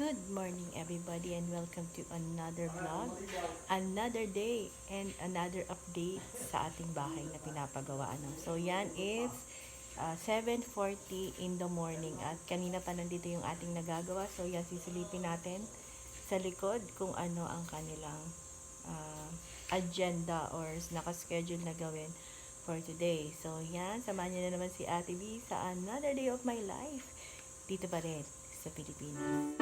Good morning everybody and welcome to another vlog, another day and another update sa ating bahay na pinapagawa. So yan is 7:40 in the morning at kanina pa nandito yung ating nagagawa. So yan, sisilipin natin sa likod kung ano ang kanilang agenda or nakaschedule na gawin for today. So yan, samahan niyo na naman si Ate B sa another day of my life dito pa rin sa Pilipinas.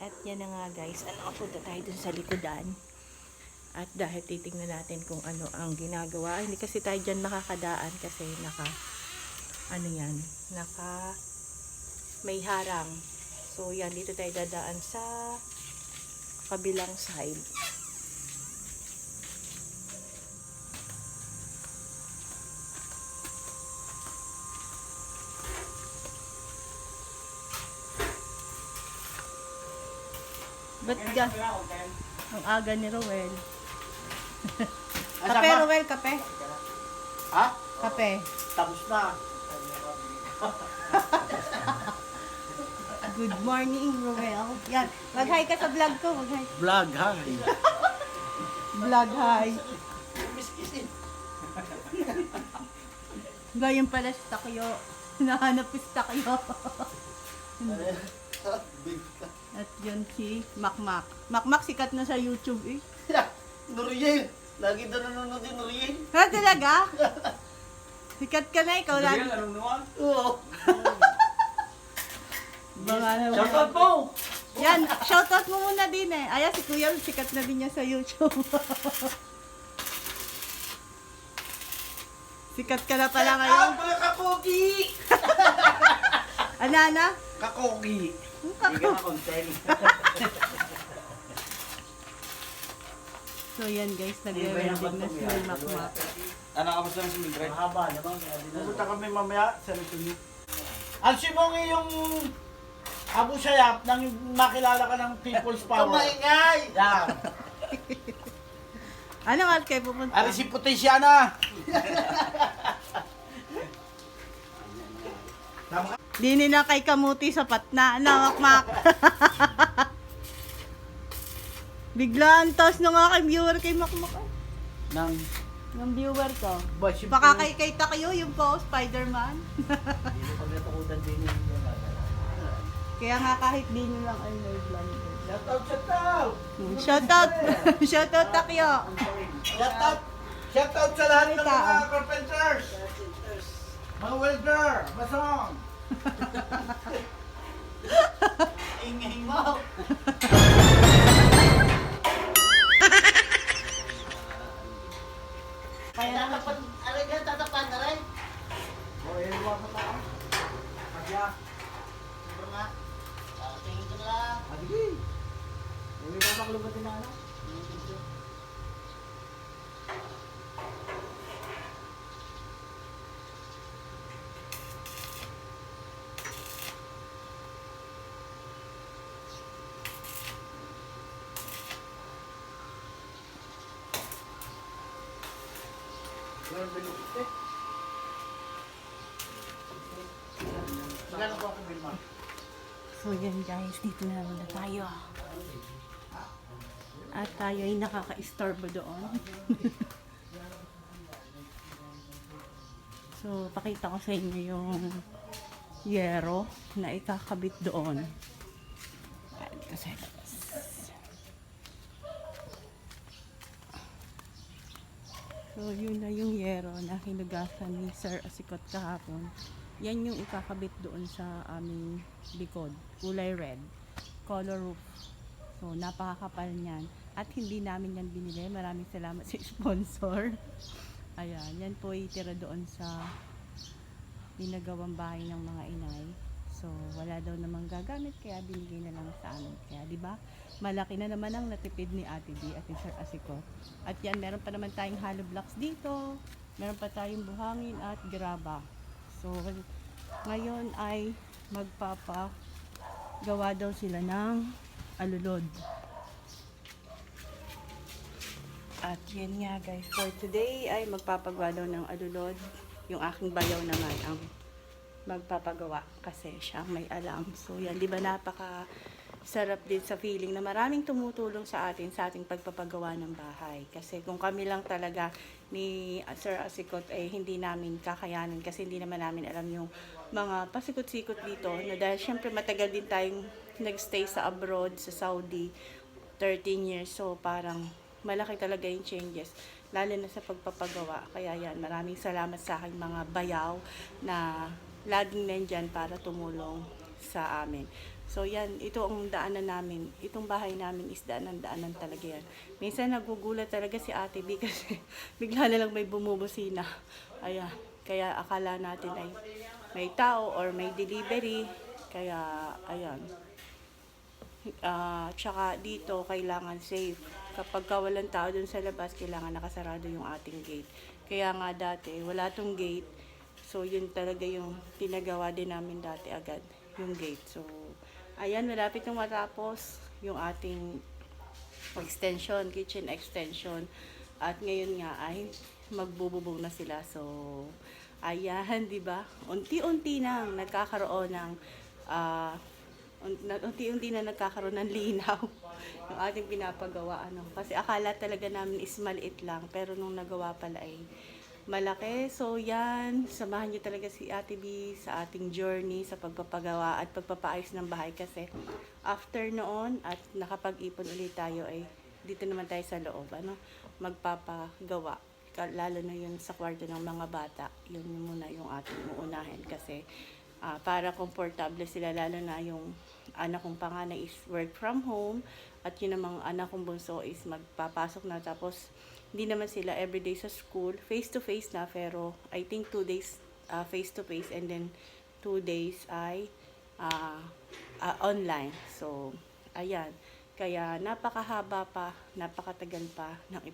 At yan na nga guys, punta tayo dun sa likodan. At dahil titingnan natin kung ano ang ginagawa. Hindi kasi tayo dyan makakadaan kasi may harang. So yan, dito tayo dadaan sa kabilang side. Ba't ka? Ang aga ni Rowel. Kape, Rowel, kape. Ha? Kape. Tapos na. Good morning, Rowel. Yan, mag-hi ka sa vlog ko. Mag-hi. Vlog, ha? Vlog, hi. Gayon pala si Takyo. Hinahanap ko si Takyo. At yun si Makmak. Makmak, sikat na sa YouTube eh. Nuriel. Lagi na nanonood yung Nuriel. Ha, talaga? Sikat ka na, ikaw lagi. Nuriel, anong naman? Oo. Shoutout mo! Yan, shoutout mo muna din eh. Ayan, si Kuya, sikat na din niya sa YouTube. Sikat ka na pala ngayon. Mga kakogi! Ana? Kakogi. Hindi ka na content. So yan guys, nagre-wedding na si Makmak. Ano ka pa sa si Mildred? Mahaba naman. Pupunta kami mamaya sa Rizuli. Ang simongi yung Abu Sayyaf nang makilala ka ng People's Power. Kumaingay! Yan. Ano nga kayo pupunta? Ari si Putisiana. Dini na kay kamuti sapat na, Makmak. Biglaan, taas na nga kay viewer kay Makmak. Ng viewer ko. Baka kay Takyo, yung po, Spider-Man. Kaya nga kahit di nyo lang ay nerd-vlog. Shoutout! Shoutout, Takyo. Shoutout sa lahat ng May tao. mga carpenters! Mga welder! Masong! Ingay mo! Kaya naman tatapan na rin? O, iluwa sa tao. Kaya. Siguro nga. Tingin ko na lang. Sige. Hindi ka maklubatin na ano? So yan guys, dito na naman na tayo. At tayo ay nakaka-istorbo doon. So pakita ko sa inyo yung yero na ikakabit doon. Ayan ko sa labas. So yun na yung yero na hinugasan ni Sir Asikot kahapon. Yan yung ikakabit doon sa aming likod. Kulay red. Color roof. So, napakakapal niyan. At hindi namin yan binili. Maraming salamat sa sponsor. Ayan. Yan po itira doon sa pinagawang bahay ng mga inay. So, wala daw namang gagamit. Kaya binigay na lang sa amin. Kaya, di ba? Malaki na naman ang natipid ni Ate B at ni Sir Asiko. At yan, meron pa naman tayong hollow blocks dito. Meron pa tayong buhangin at graba. So, ngayon ay gawa daw sila ng alulod. At yan nga guys, for today ay magpapagawa daw ng alulod. Yung aking bayaw naman ang magpapagawa kasi siya may alam. So yan, di ba napaka sarap din sa feeling na maraming tumutulong sa atin sa ating pagpapagawa ng bahay. Kasi kung kami lang talaga ni Sir Asikot ay hindi namin kakayanin kasi hindi naman namin alam yung mga pasikot-sikot dito na dahil syempre matagal din tayong nagstay sa abroad, sa Saudi, 13 years. So parang malaki talaga yung changes, lalo na sa pagpapagawa. Kaya yan, maraming salamat sa aking mga bayaw na laging nandyan para tumulong sa amin. So yan, ito ang daanan namin. Itong bahay namin is daanan talaga yan. Minsan nagugulat talaga si Ate B kasi bigla na lang may bumubusina. Ayan, kaya akala natin ay may tao or may delivery. Kaya ayan. Tsaka dito kailangan safe. Kapag walang tao dun sa labas, kailangan nakasarado yung ating gate. Kaya nga dati, wala tong gate. So, yun talaga yung tinagawa din namin dati agad, yung gate. So, ayan, malapit nang matapos yung ating extension, kitchen extension. At ngayon nga ay magbububong na sila. So, ayan, di ba? Unti-unti nang nagkakaroon ng unti-unti na nagkakaroon ng linaw yung ating pinapagawa. Kasi akala talaga namin is maliit lang, pero nung nagawa pala ay malaki. So yan, samahan nyo talaga si Ate B sa ating journey sa pagpapagawa at pagpapaayos ng bahay kasi after noon at nakapag-ipon ulit tayo ay dito naman tayo sa loob, magpapagawa. Lalo na yun sa kwarto ng mga bata, yun muna yung ating uunahin kasi para komportable sila, lalo na yung anak kong panganay is work from home at yun namang anak kong bunso is magpapasok na, tapos hindi naman sila everyday sa school, face to face na, pero I think 2 days face to face and then 2 days ay online. So ayan, kaya napakahaba pa, napakatagal pa ng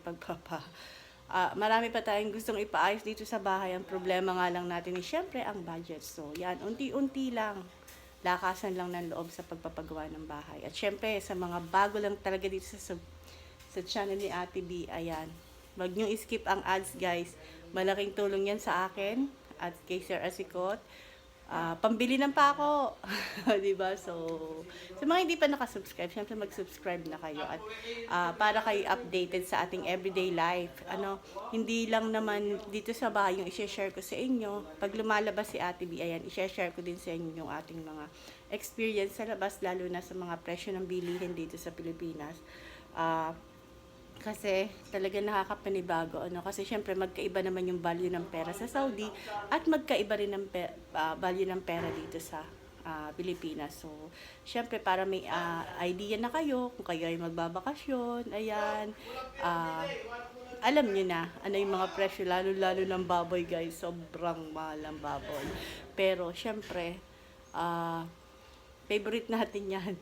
marami pa tayong gustong ipaayos dito sa bahay. Ang problema nga lang natin is syempre ang budget. So yan, unti-unti lang, lakasan lang ng loob sa pagpapagawa ng bahay. At syempre sa mga bago lang talaga dito sa channel ni Ate B, ayan, wag nyo skip ang ads guys. Malaking tulong yan sa akin at kay Sir Asikot. Pambili ng pako. Diba? So, sa mga hindi pa nakasubscribe, syempre mag-subscribe na kayo at para kayo updated sa ating everyday life. Hindi lang naman dito sa bahay yung i-share ko sa inyo. Pag lumalabas si Ate B, ayan, i-share ko din sa inyo yung ating mga experience sa labas, lalo na sa mga presyo ng bilihin dito sa Pilipinas. Kasi talaga nakakapanibago, kasi syempre magkaiba naman yung value ng pera sa Saudi at magkaiba rin ng value ng pera dito sa Pilipinas. So syempre para may idea na kayo kung kayo ay magbabakasyon, ayan, alam niyo na ano yung mga presyo, lalo ng baboy guys, sobrang mahal ang baboy. Pero syempre favorite natin yan.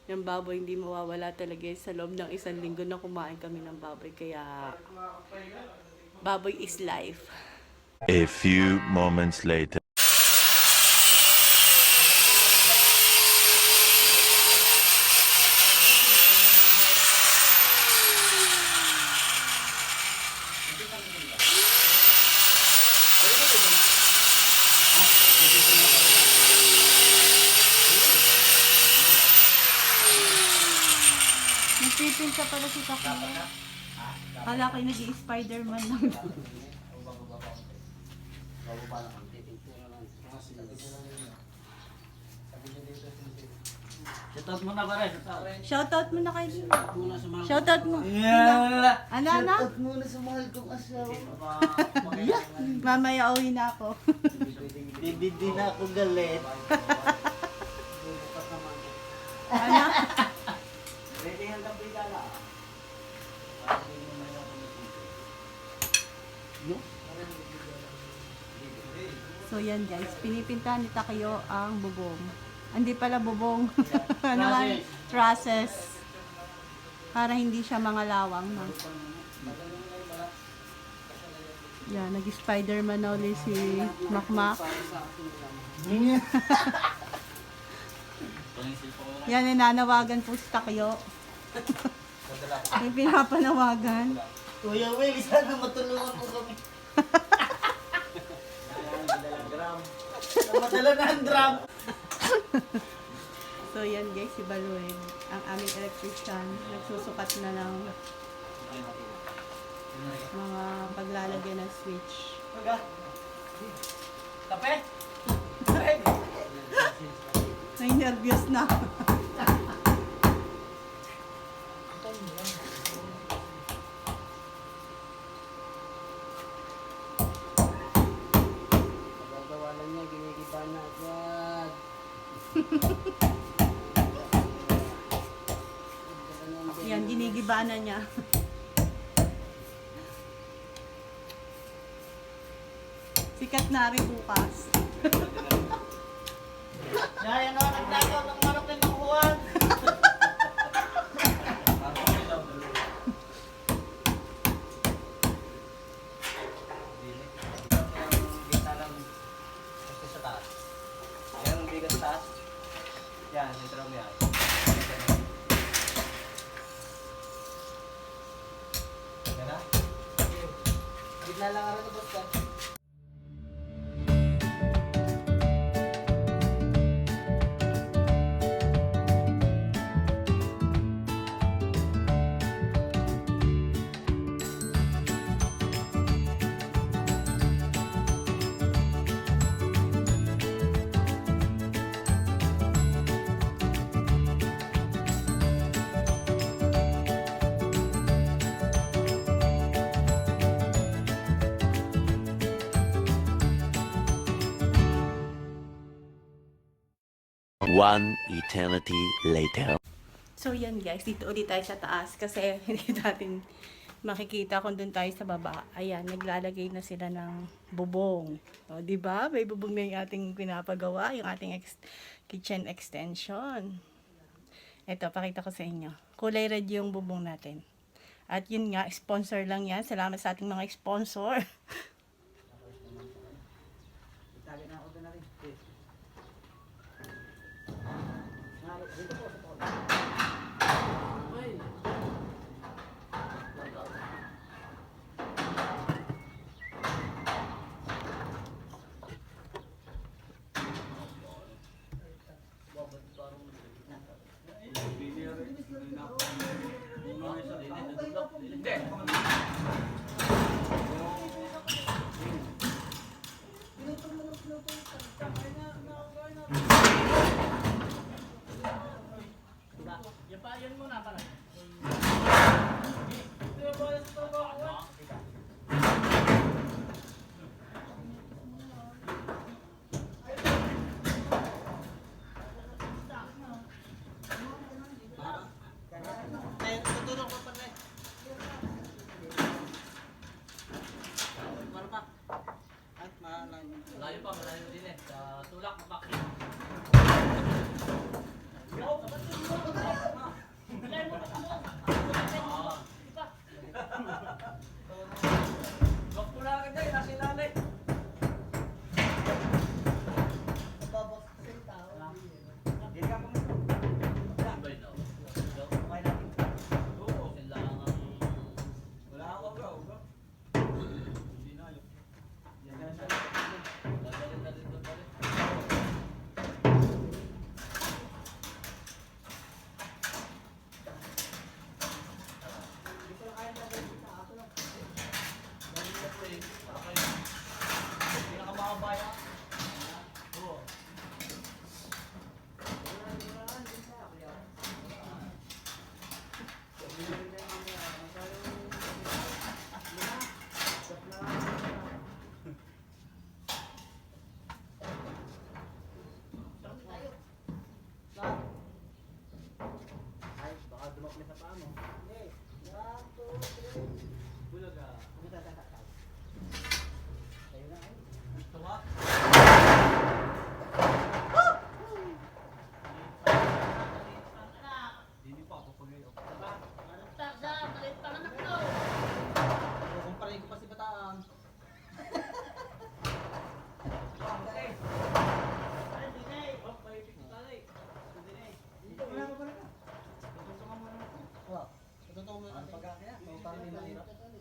Yung baboy hindi mawawala talaga sa loob ng 1 linggo na kumain kami ng baboy. Kaya baboy is life. A few moments later. Nagpipinta pala si Takmo. Kala kayo nag-i-Spider-Man lang. Shoutout mo na ba rin? Shoutout mo na kayo din. Muna sa mga... Shoutout mo. Yeah. Ano? Shoutout muna sa mahal kong asawa. Mamaya uwi na ako. Hindi na ako galit. Ano? Ready ang gabi gala. So yan guys, pinipinta ni Takyo ang bubong. Hindi pala bubong. Ano nga? Trusses. Para hindi siya mga lawang. No? Yan, nag-Spider-Man na ulit si Makmak. Yan, nananawagan po si Takyo. May pinapanawagan. Kuya Will, sana matulungan po kami. Madala na ang drum. So yan guys, si Baluin, ang aming electrician, nagsusukat na ng mga paglalagay ng switch. Kape? May nervyos na. Gagawa lang niya, ginigiba na agad. Yan, ginigiba na niya. Sikat na rin bukas. Yan ang nagnakaw ng manok ng nakuhan. Yan, sentro mo yan. Gana? Gitna lang ako na basta. One eternity later. So yan guys, dito ulit tayo sa taas kasi hindi natin makikita kung doon tayo sa baba. Ayan, naglalagay na sila ng bubong. O, di ba? May bubong na yung ating pinapagawa, yung ating kitchen extension. Ito, pakita ko sa inyo. Kulay red yung bubong natin. At yun nga, sponsor lang yan. Salamat sa ating mga sponsor. Yan muna para. Tutulong ko pa rin. Para pa. At malayo. Malayo pa, malayo din eh. Sa tulak, mapakit. Wag mo lang agad eh, nasa ilalim. Sabay daw. Oo, kailangan. Wala akong uga. Hindi na yun. Dadalhin na rin doon pa rin. Kumparahin ko pa si Bataan. Ano pagka kaya? Parang hindi mahirap. Ano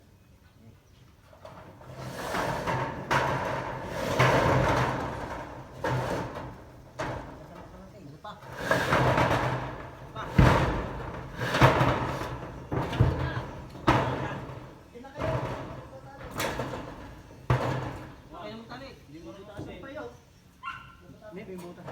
pa? Okay naman tali. Hindi mo rin taas pa yun. May pimuta.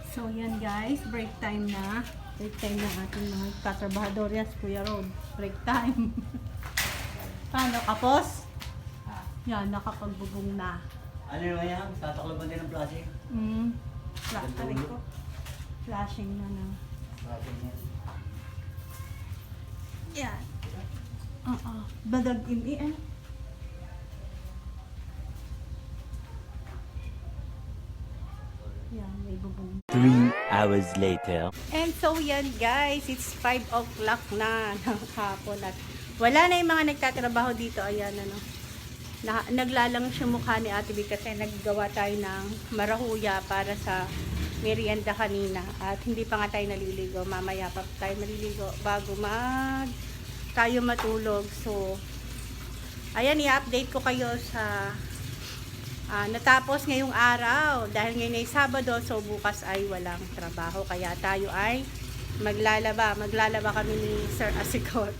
So, yan guys, break time na. Break time na ating mga katrabahadorias, Kuya Rod. Break time. Paano, kapos? Yan, nakapagbubong na. Ano yung yan? Tataklaban din ng plastic? Flashing ko. Flashing na na. Yan. Badag ini eh. Yan, may bubong. 3 hours later. And so yan guys, it's 5 o'clock na ng hapon at wala na yung mga nagtatrabaho dito. Ayan ano. Naglalang siya mukha ni Ate B kasi naggawa tayo ng marahuya para sa merienda kanina. At hindi pa nga tayo naliligo. Mamaya pa tayo maliligo bago tayo matulog. So, ayan, i-update ko kayo sa natapos ngayong araw. Dahil ngayon ay Sabado, so bukas ay walang trabaho. Kaya tayo ay maglalaba. Maglalaba kami ni Sir Asikot.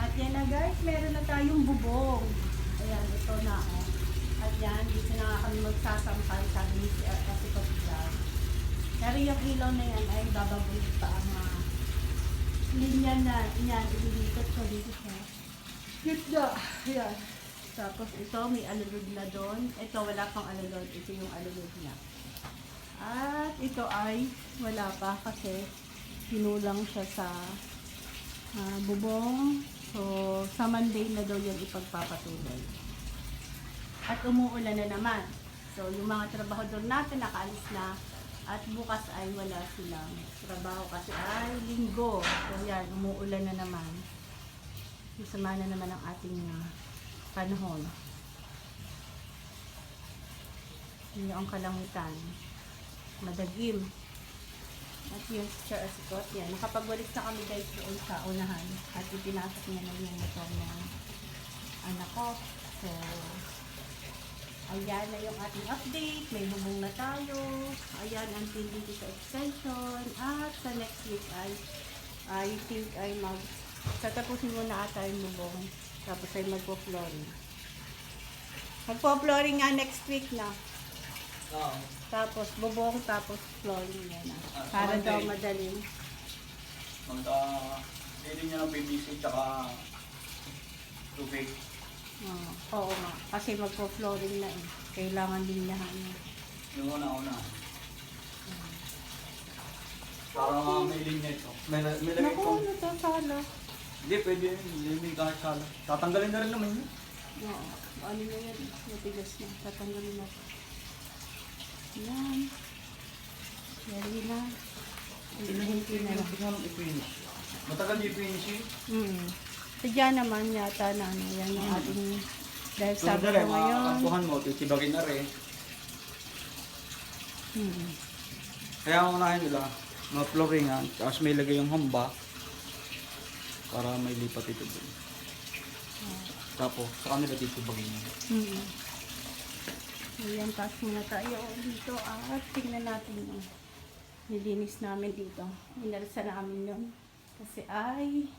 At yan na guys, meron na tayong bubong. Ayan, ito na oh. At yan, dito na nga kami magsasampal, sabi ni Sir Asikot dyan. Pero yung ilaw na yan ay babagulit pa ang linya na yan, ililitot ko dito siya. Gitna. Ayan. Tapos ito, may alulod na doon. Ito, wala pang alulod. Ito yung alulod niya. At ito ay wala pa kasi sinulang siya sa bubong. So, sa Monday na daw yan ipagpapatuloy. At umuulan na naman. So, yung mga trabahador natin nakaalis na. At bukas ay wala silang trabaho kasi ay linggo. So, yan, umuulan na naman. Masama na naman ang ating panahon. Yun ang kalangitan. Madagim. At yung Sir Asikot, yan. Nakapagwalis na kami guys doon sa unahan. At ipinasok niya na yung motor ng anak ko. So, ayan na yung ating update. May bubong na tayo. Ayan ang dito sa extension. At sa next week ay I think ay tatapusin muna ata yung bubong. Tapos ay magpo-flooring. Magpo-flooring nga next week na. Oo. Tapos bubong, tapos flooring yan na. Para daw madaling. Pwede niya ng PVC tsaka tubig. Oo nga. Kasi magpo-flooring na eh. Kailangan din niya niya. Yung una-una. Para may linya ito. May lagay Naku, ko. ano to, sala. Hindi, pwede yun. Hindi kahit sala. Tatanggalin na rin naman yun. Oo. Ano na yan? Matigas na. Tatanggalin na. Yan. Yari na. Hinahinti na lang. Tingnan ng i-finish. Matagal yung finish yun. Sadya naman yata na ano. Yan yung ating dahil So, Sabado dali, ngayon. makakakuhan mo. Titibagin na rin. Kaya ang unahin nila, mga flooringan, tapos may lagay yung hamba para may lipat ito doon. Tapos, sa kanila titibagin nyo. Ayan, taas muna tayo dito at tingnan natin yung nilinis namin dito. Inalsa namin yun. Kasi ay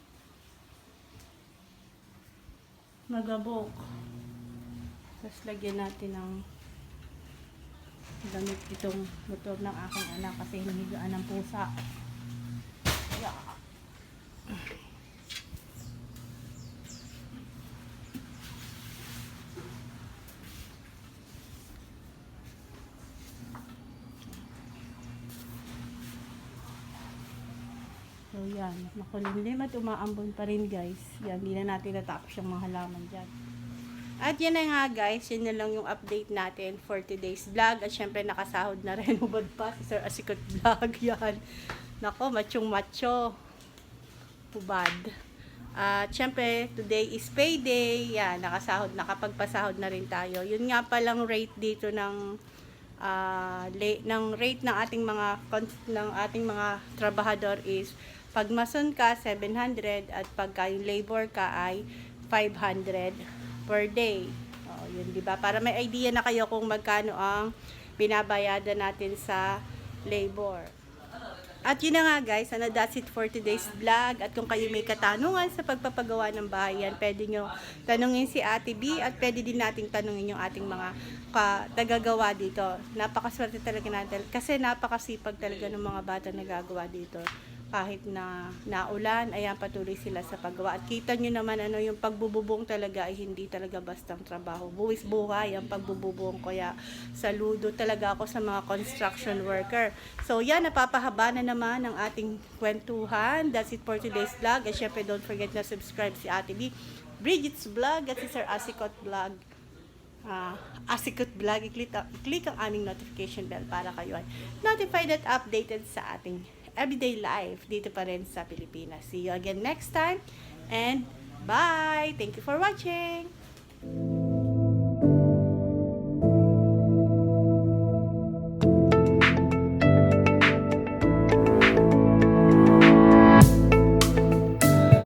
magabok. Tapos lagyan natin ng damit itong motor ng aking anak kasi hinigaan ng pusa. Yeah. So yan, makulimlim at umaambon pa rin guys. Yan, hindi na natin natapos yung mga halaman dyan. At yan na nga guys, yun na lang yung update natin for today's vlog. At syempre nakasahod na rin, hubad pa si Sir Asikot Vlog. Yan. Nako, machong macho. Hubad. At syempre, today is payday. Yan, nakasahod, nakapagpasahod na rin tayo. Yun nga palang rate dito ng rate ng ating mga trabahador is pag mason ka 700 at pagka yung labor ka ay 500 per day. Yun, di ba? Para may idea na kayo kung magkano ang binabayadan natin sa labor. At yun na nga guys, that's it for today's vlog. At kung kayo may katanungan sa pagpapagawa ng bahay yan, pwede nyo tanungin si Ate B at pwede din nating tanungin yung ating mga tagagawa dito. Napakaswerte talaga natin kasi napakasipag talaga ng mga bata na gagawa dito. Kahit na naulan, ayan, patuloy sila sa paggawa. At kita nyo naman ano, yung pagbububong talaga ay hindi talaga bastang trabaho. Buwis buhay ang pagbububong. Kaya saludo talaga ako sa mga construction worker. So yan, napapahaba na naman ang ating kwentuhan. That's it for today's vlog. At syempre don't forget na subscribe si Ate B, Bridget's Vlog at si Sir Asikot Vlog. Asikot Vlog, i-click ang aming notification bell para kayo ay notified at updated sa ating everyday life dito pa rin sa Pilipinas. See you again next time and bye! Thank you for watching!